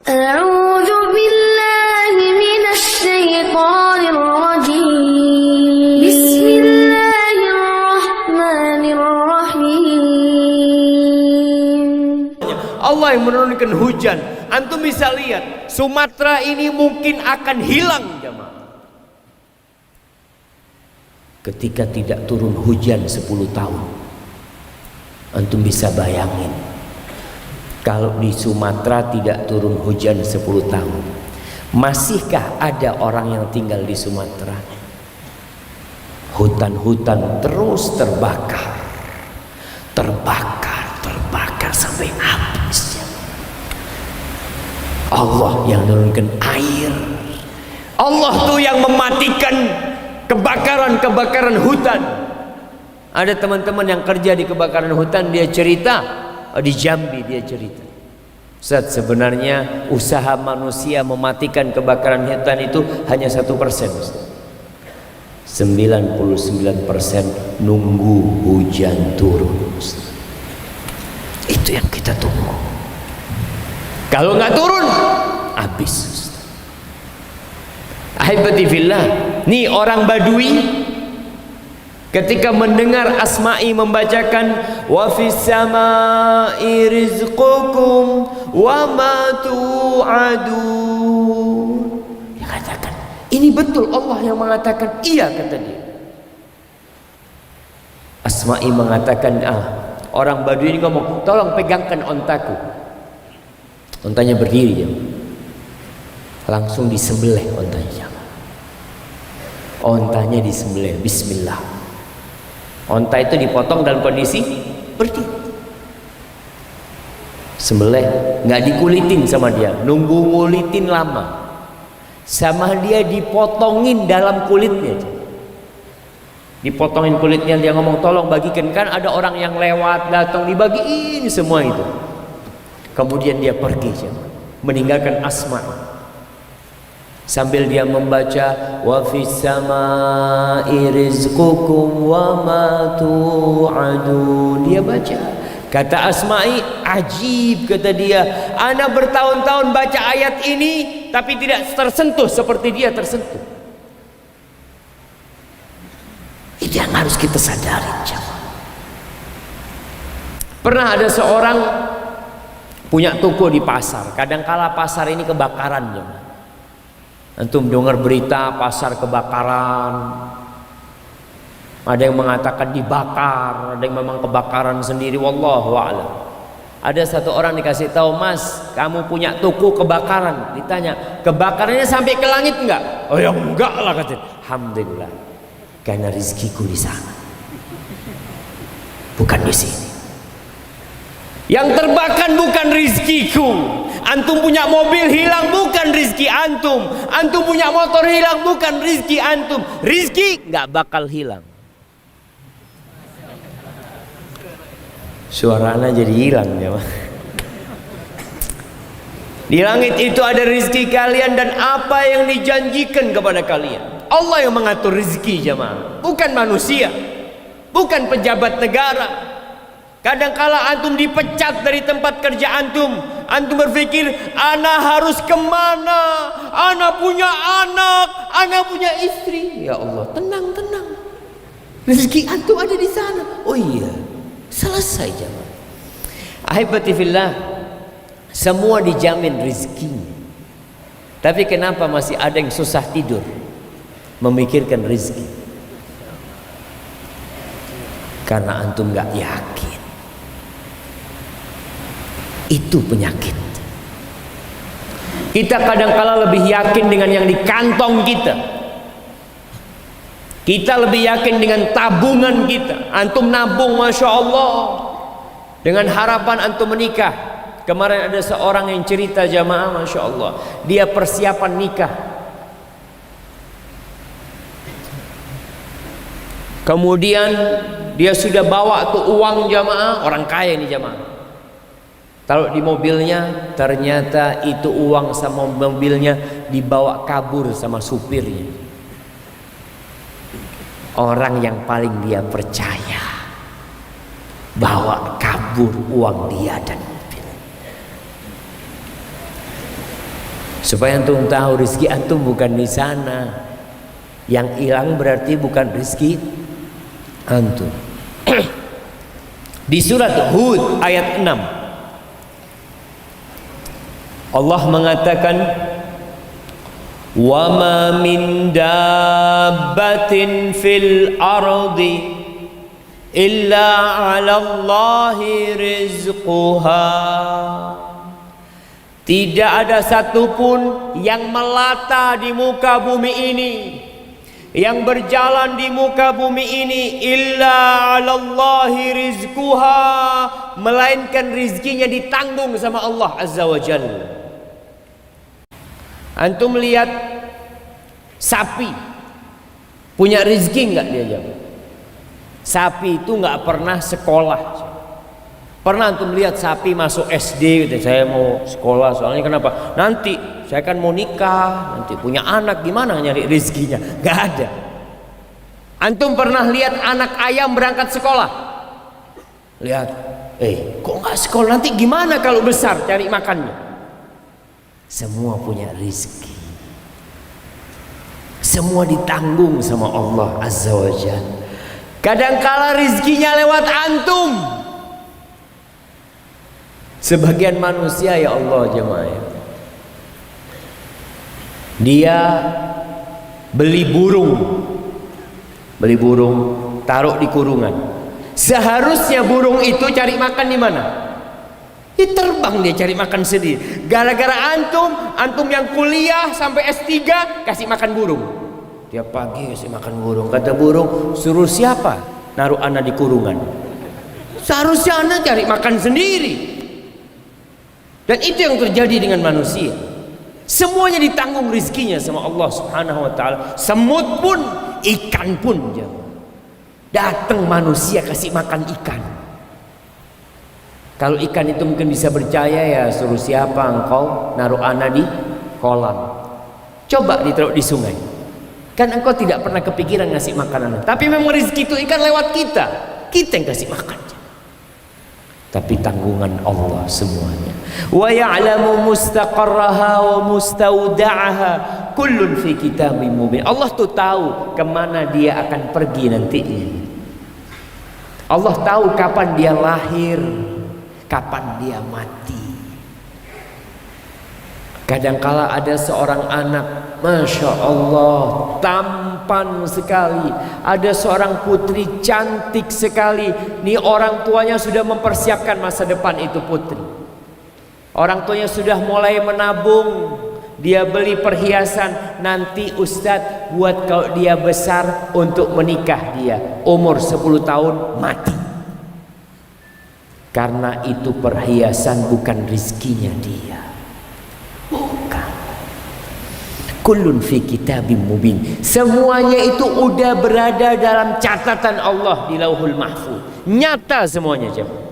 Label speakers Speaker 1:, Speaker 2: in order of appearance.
Speaker 1: أعوذ بالله من الشيطان الرجيم بسم الله الرحمن الرحيم.
Speaker 2: Allah yang menurunkan hujan. Antum bisa lihat, Sumatera ini mungkin akan hilang jemaah ketika tidak turun hujan 10 tahun. Antum bisa bayangin, kalau di Sumatera tidak turun hujan 10 tahun, masihkah ada orang yang tinggal di Sumatera? Hutan-hutan terus terbakar, terbakar sampai habis. Allah yang menurunkan air. Allah tuh yang mematikan kebakaran hutan. Ada teman-teman yang kerja di kebakaran hutan, dia cerita, di Jambi dia cerita, Ustaz, sebenarnya usaha manusia mematikan kebakaran hutan itu hanya 1%. 99% nunggu hujan turun. Itu yang kita tunggu. Kalau nggak turun, habis. Ahibati fillah, nih orang Badui ketika mendengar Asma'i membacakan wa fis samai rizqukum wa ma tu'adun, dia katakan, ini betul Allah yang mengatakan. Iya, kata dia. Asma'i mengatakan, orang Badui ini ngomong, tolong pegangkan ontaku. Ontanya berdiri ya. Langsung disembelih ontanya. Ontanya disembelih, bismillah. Onta itu dipotong dalam kondisi berdiri. Sembelih, nggak dikulitin sama dia, nunggu ngulitin lama. Sama dia dipotongin dalam kulitnya. Dipotongin kulitnya, dia ngomong tolong bagikan, kan ada orang yang lewat datang dibagiin semua itu. Kemudian dia pergi, meninggalkan Asma sambil dia membaca wa fis samai rizqukum wa ma tu'adun. Dia baca, kata Asma'i, ajib, kata dia, ana bertahun-tahun baca ayat ini tapi tidak tersentuh seperti dia tersentuh. Itu yang harus kita sadari. Pernah ada seorang punya toko di pasar. Kadangkala pasar ini kebakaran. Antum dengar berita pasar kebakaran. Ada yang mengatakan dibakar, ada yang memang kebakaran sendiri. Wallahu a'lam. Ada satu orang dikasih tahu, Mas, kamu punya toko kebakaran. Ditanya, kebakarannya sampai ke langit enggak? Oh ya enggak lah, katanya. Alhamdulillah, karena rizkiku di sana, bukan di sini. Yang terbakar bukan rizkiku. Antum punya mobil hilang bukan rizki antum. Antum punya motor hilang bukan rizki antum. Rizki nggak bakal hilang. Suaranya jadi hilang ya. Di langit itu ada rizki kalian dan apa yang dijanjikan kepada kalian. Allah yang mengatur rizki jemaah, bukan manusia, bukan pejabat negara. Kadangkala antum dipecat dari tempat kerja antum berpikir, ana harus kemana? Ana punya anak, ana punya istri. Ya Allah, tenang. Rezeki antum ada di sana. Oh iya, selesai jemaah. Ahibati fillah, semua dijamin rezekinya. Tapi kenapa masih ada yang susah tidur memikirkan rezeki? Karena antum gak yakin. Itu penyakit. Kita kadangkala lebih yakin dengan yang di kantong kita. Kita lebih yakin dengan tabungan kita. Antum nabung, masya Allah, dengan harapan antum menikah. Kemarin ada seorang yang cerita jamaah, masya Allah, dia persiapan nikah. Kemudian dia sudah bawa tuh uang jamaah, orang kaya ini jamaah. Taruh di mobilnya, ternyata itu uang sama mobilnya dibawa kabur sama supirnya. Orang yang paling dia percaya bawa kabur uang dia dan mobil. Supaya antum tahu rezeki antum bukan di sana. Yang hilang berarti bukan rezeki antum. Di surat Hud ayat 6 Allah mengatakan, wa ma min dabbatin fil ardi illa 'ala Allahi rizquha. Tidak ada satupun yang melata di muka bumi ini, yang berjalan di muka bumi ini, illa 'ala Allahi rizquha, melainkan rizkinya ditanggung sama Allah Azza wa Jalla. Antum lihat sapi punya rizki enggak dia jawab? Sapi itu enggak pernah sekolah. Pernah antum lihat sapi masuk SD gitu, saya mau sekolah soalnya kenapa? Nanti saya kan mau nikah, nanti punya anak, gimana nyari rizkinya? Enggak ada. Antum pernah lihat anak ayam berangkat sekolah? Lihat, kok enggak sekolah, nanti gimana kalau besar cari makannya? Semua punya rizki, semua ditanggung sama Allah Azza wa Jalla. Kadangkala rizkinya lewat antum. Sebagian manusia, ya Allah jemaah, dia beli burung taruh di kurungan. Seharusnya burung itu cari makan di mana? Dia terbang, dia cari makan sendiri. Gara-gara antum yang kuliah sampai S3 kasih makan burung. Tiap pagi kasih makan burung. Kata burung, suruh siapa naruh anak di kurungan? Seharusnya anak cari makan sendiri. Dan itu yang terjadi dengan manusia. Semuanya ditanggung rizkinya sama Allah Subhanahu wa ta'ala. Semut pun, ikan pun. Datang manusia kasih makan ikan. Kalau ikan itu mungkin bisa percaya, ya suruh siapa engkau naruh anak di kolam. Coba ditaruh di sungai. Kan engkau tidak pernah kepikiran ngasih makanan. Tapi memang rezeki itu ikan lewat kita. Kita yang kasih makan. Tapi tanggungan Allah semuanya. Wa ya'lamu mustaqarraha wa mustauda'aha kullun fi kitabim mubin. Allah tuh tahu kemana dia akan pergi nantinya. Allah tahu kapan dia lahir, kapan dia mati. Kadangkala ada seorang anak, Masya Allah, tampan sekali. Ada seorang putri cantik sekali. Nih orang tuanya sudah mempersiapkan masa depan itu putri. Orang tuanya sudah mulai menabung. Dia beli perhiasan. Nanti Ustadz buat kalau dia besar untuk menikah dia. Umur 10 tahun mati. Karena itu perhiasan bukan rizkinya dia. Bukan. Kullun fi kitabim mubin. Semuanya itu udah berada dalam catatan Allah di Lauhul Mahfuz. Nyata semuanya, jemaah.